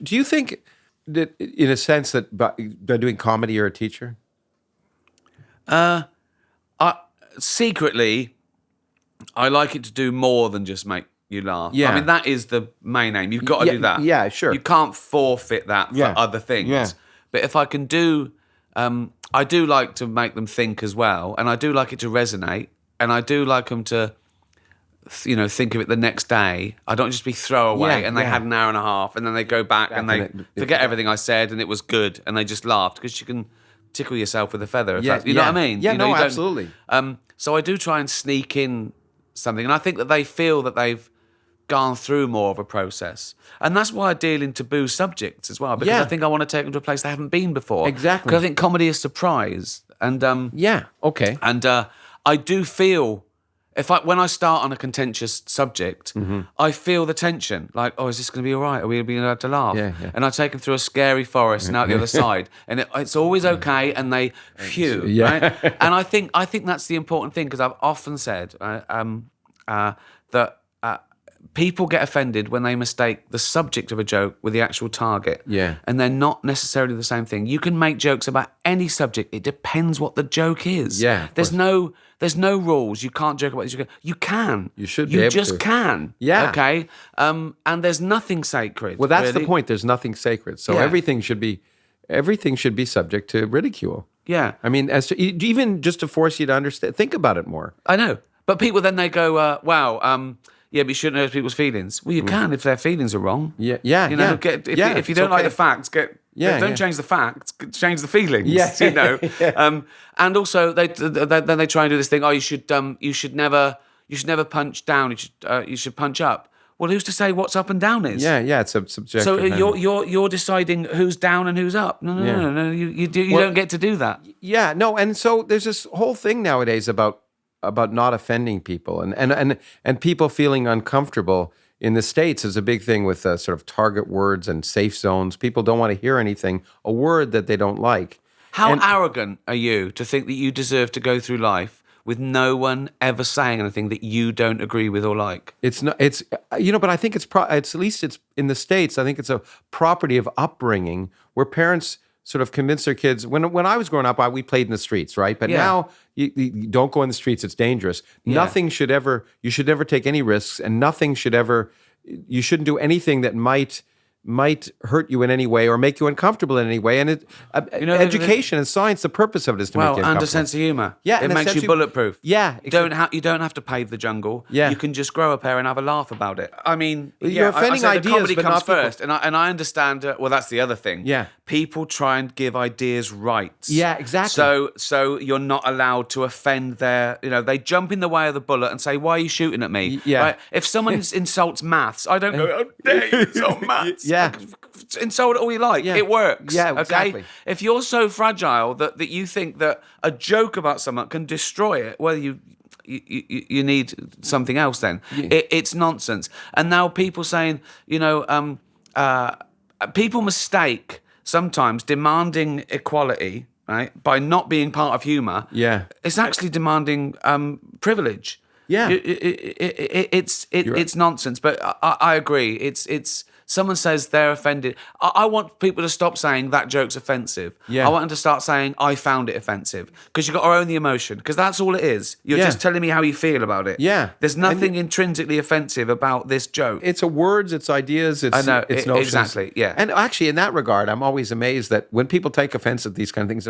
Do you think that, in a sense, that by doing comedy, you're a teacher? Secretly, I like it to do more than just make you laugh. Yeah. I mean, that is the main aim. You've got to do that. Yeah, sure. You can't forfeit that for Yeah. other things. Yeah. But if I can do, I do like to make them think as well, and I do like it to resonate, and I do like them to, think of it the next day. I don't just be throwaway, Yeah, and they yeah. had an hour and a half, and then they go back and they and forget everything I said, and it was good, and they just laughed, because you can tickle yourself with a feather. Yeah, You know what I mean? Yeah, You know, no, you don't- absolutely. So I do try and sneak in something, and I think that they feel that they've gone through more of a process, and that's why I deal in taboo subjects as well, because Yeah. I think I want to take them to a place they haven't been before. Exactly. Because I think comedy is surprise, and Yeah, okay. I do feel when I start on a contentious subject, Mm-hmm. I feel the tension. Like, oh, is this going to be all right? Are we being allowed to laugh? Yeah, yeah. And I take them through a scary forest and out the other side, and it's always okay. And they, phew, Yeah. right? And I think that's the important thing, because I've often said that people get offended when they mistake the subject of a joke with the actual target. Yeah. And they're not necessarily the same thing. You can make jokes about any subject. It depends what the joke is. Yeah, of There's no rules. You can't joke about this. You can. You should be You able just to. can. Yeah. Okay. And there's nothing sacred. Well, that's really. the point. There's nothing sacred. So Yeah. everything should be subject to ridicule. Yeah. I mean, even just to force you to understand, think about it more. I know. But people then they go, wow, yeah, but you shouldn't hurt people's feelings. Well, you can if their feelings are wrong. Yeah, yeah, You know, yeah. if you it's don't like okay. the facts, don't change the facts, change the feelings. Yeah. You know. Yeah. And also they try and do this thing. Oh, you should never punch down. You should punch up. Well, who's to say what's up and down is? Yeah, yeah. It's a subjective. So matter. you're deciding who's down and who's up. No. You don't get to do that. Yeah, no, and so there's this whole thing nowadays about not offending people, and people feeling uncomfortable. In the States, is a big thing with sort of target words and safe zones. People don't want to hear a word that they don't like. How arrogant are you to think that you deserve to go through life with no one ever saying anything that you don't agree with or like? It's not. It's but I think it's at least it's in the States. I think it's a property of upbringing where parents sort of convince their kids. When I was growing up, we played in the streets, right? But Yeah. now you don't go in the streets; it's dangerous. Yeah. Nothing should ever. You should never take any risks, and nothing should ever. You shouldn't do anything that might hurt you in any way or make you uncomfortable in any way. And education and science, the purpose of it is to make you And a uncomfortable. sense of humour. Yeah, it and a makes sense you of- bulletproof. Yeah, You don't have to pave the jungle. Yeah. You can just grow a pair and have a laugh about it. I mean, You're offending I say ideas, the comedy but comes not people. first, and I understand. Well, that's the other thing. Yeah. People try and give ideas rights. Yeah, exactly. So you're not allowed to offend their. They jump in the way of the bullet and say, "Why are you shooting at me?" Yeah. Right? If someone insults maths, I don't go, "How dare you insult maths?" Yeah. Insult it all you like. Yeah. It works. Yeah, okay? exactly. If you're so fragile that you think that a joke about someone can destroy it, well, you need something else then. It's nonsense. And now people saying, people mistake sometimes demanding equality, right, by not being part of humour. Yeah. It's actually demanding privilege. Yeah. It's nonsense. But I agree. It's someone says they're offended. I want people to stop saying that joke's offensive. Yeah. I want them to start saying I found it offensive, because you've got to own the emotion, because that's all it is. You're Yeah. just telling me how you feel about it. Yeah. There's nothing intrinsically offensive about this joke. It's words, it's ideas, it's I know, it's notions. exactly, yeah. And actually, in that regard, I'm always amazed that when people take offense at these kind of things,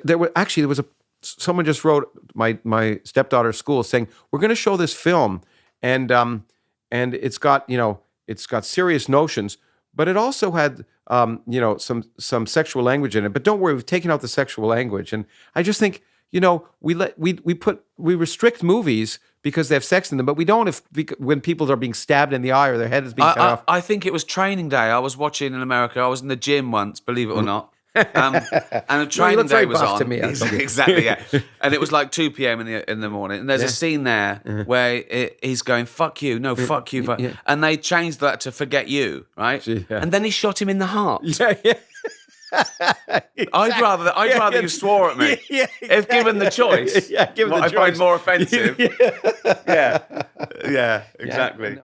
there was someone just wrote my stepdaughter's school saying, we're going to show this film, and it's got serious notions, but it also had some sexual language in it. But don't worry, we've taken out the sexual language. And I just think we restrict movies because they have sex in them, but we don't when people are being stabbed in the eye or their head is being cut off. I think it was training day. I was watching in America. I was in the gym once, believe it or not. And a training look day very was buff on. to me, actually. Exactly, yeah. And it was like 2 p.m. in the morning. And there's a scene there where he's going, "Fuck you, no, fuck you," fuck. Yeah. And they changed that to "forget you," right? Yeah. And then he shot him in the heart. Yeah, yeah. I'd rather you swore at me. Yeah, If given the choice. Yeah, given the I find choice. more offensive. Yeah, exactly.